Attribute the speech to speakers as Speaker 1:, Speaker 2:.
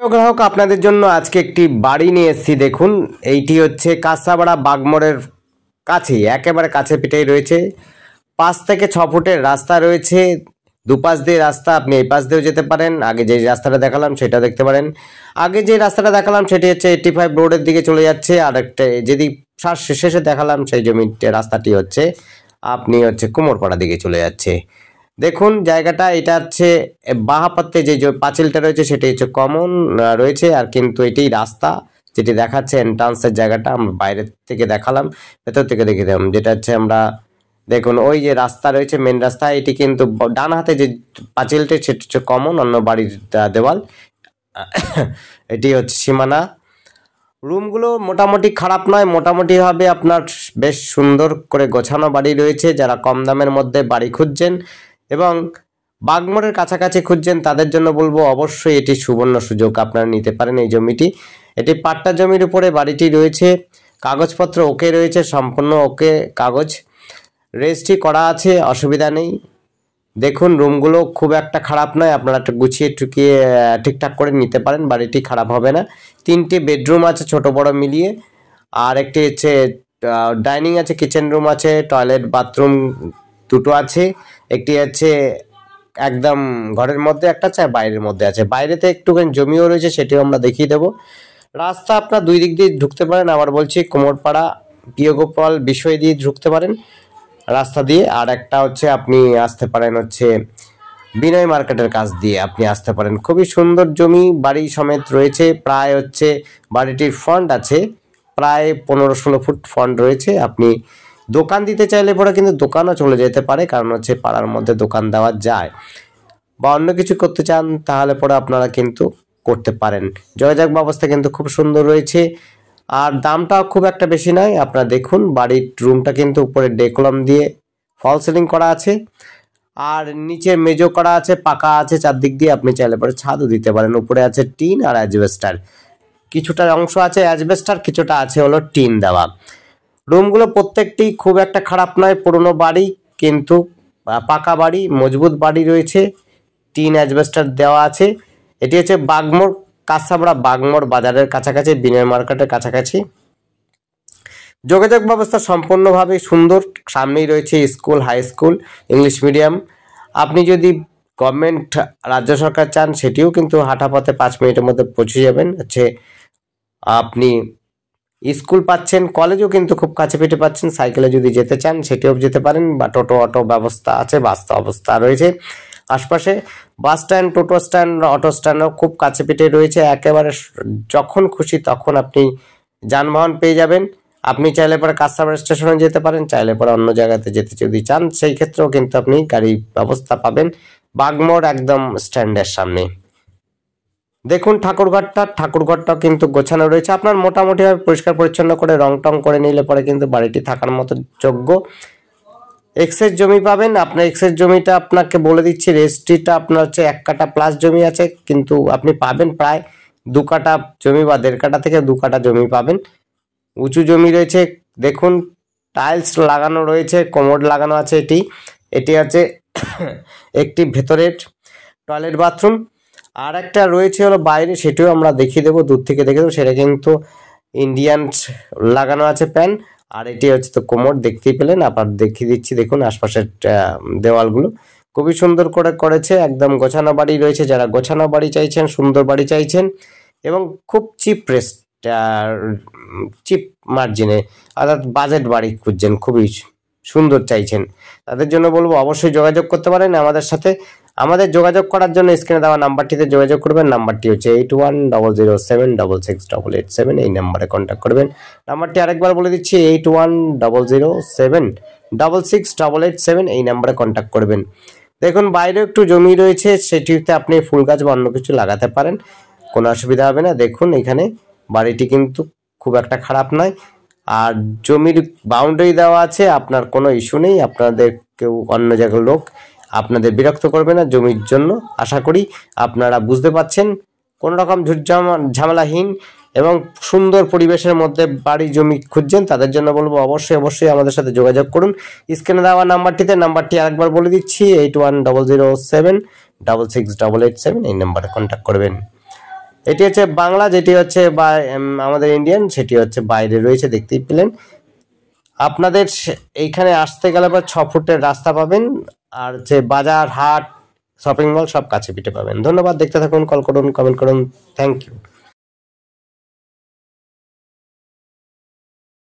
Speaker 1: গ্রাহক আপনাদের জন্য আজকে একটি বাড়ি নিয়ে এসেছি। দেখুন, এইটি হচ্ছে কাঁচাপাড়া বাগমোড়ের কাছেই, একেবারে কাছে পিঠেই রয়েছে। 5 থেকে 6 ফুটের রাস্তা রয়েছে, দুপাশ দিয়ে রাস্তা। আপনি এই পাশ দিয়েও যেতে পারেন, আগে যে রাস্তাটা দেখালাম সেটা দেখতে পারেন। আগে যে রাস্তাটা দেখালাম সেটি হচ্ছে 85 রোডের দিকে চলে যাচ্ছে, আর একটা যেদি শেষে দেখালাম সেই জমিতে রাস্তাটি হচ্ছে আপনি হচ্ছে কুমোরপাড়া দিকে চলে যাচ্ছে। দেখুন জায়গাটা, এটা হচ্ছে বাঁ পাতে যে পাঁচিলটা রয়েছে সেটি হচ্ছে কমন রয়েছে, আর কিন্তু এটি রাস্তা যেটি দেখাচ্ছে এন্ট্রান্সের জায়গাটা আমরা বাইরে থেকে দেখালাম, ভেতর থেকে দেখে দিলাম। যেটা হচ্ছে আমরা দেখুন ওই যে রাস্তা রয়েছে মেন রাস্তা, এটি কিন্তু ডান হাতে যে পাঁচিলটি সেটি হচ্ছে কমন, অন্য বাড়ির দেওয়াল। এটি হচ্ছে সীমানা। রুমগুলো মোটামুটি খারাপ নয়, মোটামুটি ভাবে আপনার বেশ সুন্দর করে গোছানো বাড়ি রয়েছে। যারা কম দামের মধ্যে বাড়ি খুঁজছেন এবং বাগমোড়ের কাছাকাছি খুঁজছেন তাদের জন্য বলবো অবশ্যই এটি সুবর্ণ সুযোগ, আপনারা নিতে পারেন এই জমিটি। এটি পাট্টা জমির উপরে বাড়িটি রয়েছে, কাগজপত্র ওকে রয়েছে, সম্পূর্ণ ওকে কাগজ, রেজিস্ট্রি করা আছে, অসুবিধা নেই। দেখুন রুমগুলো খুব একটা খারাপ নয়, আপনারা একটু গুছিয়ে টুকিয়ে ঠিকঠাক করে নিতে পারেন, বাড়িটি খারাপ হবে না। 3টে বেডরুম আছে ছোট বড় মিলিয়ে, আর একটি হচ্ছে ডাইনিং আছে, কিচেন রুম আছে, টয়লেট বাথরুম দুটো আছে। একটি হচ্ছে একদম ঘরের মধ্যে একটা আছে, বাইরের মধ্যে আছে। বাইরেতে একটুখানি জমিও রয়েছে, সেটিও আমরা দেখিয়ে দেবো। রাস্তা আপনার দুই দিক দিয়ে ঢুকতে পারেন, আবার বলছি কুমোরপাড়া প্রিয়গোপাল বিষয় দিয়ে ঢুকতে পারেন রাস্তা দিয়ে, আর একটা হচ্ছে আপনি আসতে পারেন হচ্ছে বিনয় মার্কেটের কাছ দিয়ে আপনি আসতে পারেন। খুবই সুন্দর জমি, বাড়ি সমেত রয়েছে। প্রায় হচ্ছে বাড়িটির ফ্রন্ট আছে প্রায় 15-16 ফুট ফ্রন্ট রয়েছে। আপনি দোকান দিতে চাইলে পরে কিন্তু দোকানও চলে যেতে পারে, কারণ হচ্ছে পাড়ার মধ্যে দোকান দেওয়া যায়, বা অন্য কিছু করতে চান তাহলে পরে আপনারা কিন্তু করতে পারেন। যোগাযোগ ব্যবস্থা কিন্তু খুব সুন্দর রয়েছে, আর দামটাও খুব একটা বেশি নয়। আপনারা দেখুন বাড়ির রুমটা কিন্তু উপরে ডেকোলাম দিয়ে ফল সিলিং করা আছে, আর নিচে মেজো করা আছে, পাকা আছে চারদিক দিয়ে। আপনি চাইলে পরে ছাদও দিতে পারেন। উপরে আছে টিন আর অ্যাজবেস্টার, কিছুটা অংশ আছে অ্যাজবেস্টার, কিছুটা আছে হলো টিন দেওয়া। রুমগুলো প্রত্যেকটি খুব একটা খারাপ নয়, পুরনো বাড়ি কিন্তু পাকা বাড়ি, মজবুত বাড়ি রয়েছে, টিন অ্যাজবেস্টার দেওয়া আছে। এটি হচ্ছে বাগমোড়, কাঁচাপাড়া বাগমোড় বাজারের কাছাকাছি, বিনয় মার্কেটের কাছাকাছি। যোগাযোগ ব্যবস্থা সম্পূর্ণভাবে সুন্দর, সামনেই রয়েছে school, high school, English medium. আপনি যদি গভর্নমেন্ট রাজ্য সরকার চান সেটিও কিন্তু হাঁটাপথে 5 মিনিটের মধ্যে পৌঁছে যাবেন। হচ্ছে আপনি স্কুল পাচ্ছেন, কলেজও কিন্তু খুব কাছে পিঠে পাচ্ছেন। সাইকেলে যদি যেতে চান সেটিও যেতে পারেন, বা টোটো অটো ব্যবস্থা আছে, বাস অবস্থা রয়েছে আশপাশে। বাস স্ট্যান্ড, টোটো স্ট্যান্ড, অটো স্ট্যান্ডও খুব কাছে পিঠে রয়েছে। একেবারে যখন খুশি তখন আপনি যানবাহন পেয়ে যাবেন। আপনি চাইলে পরে কাঁচাপাড়া স্টেশনে যেতে পারেন, চাইলে পরে অন্য জায়গাতে যেতে যদি চান সেই ক্ষেত্রেও কিন্তু আপনি গাড়ি ব্যবস্থা পাবেন বাগমোড় একদম স্ট্যান্ডের সামনে। দেখুন ঠাকুরঘরটাও কিন্তু গোছানো রয়েছে। আপনার মোটামুটিভাবে পরিষ্কার পরিচ্ছন্ন করে রং টং করে নিলে পরে কিন্তু বাড়িটি থাকার মতো যোগ্য। এক্সেস জমি পাবেন। আপনার এক্সেস জমিটা আপনাকে বলে দিচ্ছি, রেজিস্ট্রিটা আপনার হচ্ছে 1 কাঠা প্লাস জমি আছে, কিন্তু আপনি পাবেন প্রায় 2 কাঠা জমি বা 1.5 কাঠা থেকে 2 কাঠা জমি পাবেন। উঁচু জমি রয়েছে। দেখুন টাইলস লাগানো রয়েছে, কোমোড লাগানো আছে। এটি আছে একটি ভেতরের টয়লেট বাথরুম, আর একটা রয়েছে হলো বাইরে, সেটিও আমরা দেখিয়ে দেবো, দূর থেকে দেখে দেবো। সেটা কিন্তু ইন্ডিয়ান লাগানো আছে প্যান, আর এটি হচ্ছে তো কোমোড দেখতেই পেলেন। আবার দেখিয়ে দিচ্ছি, দেখুন আশপাশের দেওয়ালগুলো খুবই সুন্দর করে করেছে, একদম গোছানো বাড়ি রয়েছে। যারা গোছানো বাড়ি চাইছেন, সুন্দর বাড়ি চাইছেন এবং খুব চিপ মার্জিনে, অর্থাৎ বাজেট বাড়ি খুঁজছেন, খুবই সুন্দর চাইছেন, তাদের জন্য বলবো অবশ্যই যোগাযোগ করতে পারেন আমাদের সাথে। আমাদের যোগাযোগ করার জন্য স্ক্রিনে দেওয়া নাম্বারটিতে যোগাযোগ করবেন। নাম্বারটি হচ্ছে 8100768887, এই নাম্বারে কন্ট্যাক্ট করবেন। নাম্বারটি আরেকবার বলে দিচ্ছি, 8100768887, এই নাম্বারে কন্ট্যাক্ট করবেন। দেখুন বাইরেও একটু জমি রয়েছে, সেটিতে আপনি ফুল গাছ বা অন্য কিছু লাগাতে পারেন, কোনো অসুবিধা হবে না। দেখুন এখানে বাড়িটি কিন্তু খুব একটা খারাপ নয়, আর জমির বাউন্ডারি দেওয়া আছে, আপনার কোনো ইস্যু নেই। আপনাদের কেউ অন্য জায়গার লোক আপনাদের বিরক্ত করবে না জমির জন্য। আশা করি আপনারা বুঝতে পারছেন। কোনো রকম ঝামেলাহীন এবং সুন্দর পরিবেশের মধ্যে বাড়ি জমি খুঁজছেন তাদের জন্য বলবো অবশ্যই আমাদের সাথে যোগাযোগ করুন। স্ক্রিনে দেওয়া নাম্বারটি আরেকবার বলে দিচ্ছি, 8100768887, এই নাম্বারে কন্ট্যাক্ট করবেন। এটি হচ্ছে বাংলা, যেটি হচ্ছে আমাদের ইন্ডিয়ান, সেটি হচ্ছে বাইরে রয়েছে, দেখতেই পেলেন। আপনাদের এইখানে আসতে গেলে পর 6 ফুটের রাস্তা পাবেন, আর যে বাজার, হাট, শপিং মল সব কাছে পিঠে পাবেন। ধন্যবাদ, দেখতে থাকুন, কল করুন, কমেন্ট করুন। Thank you.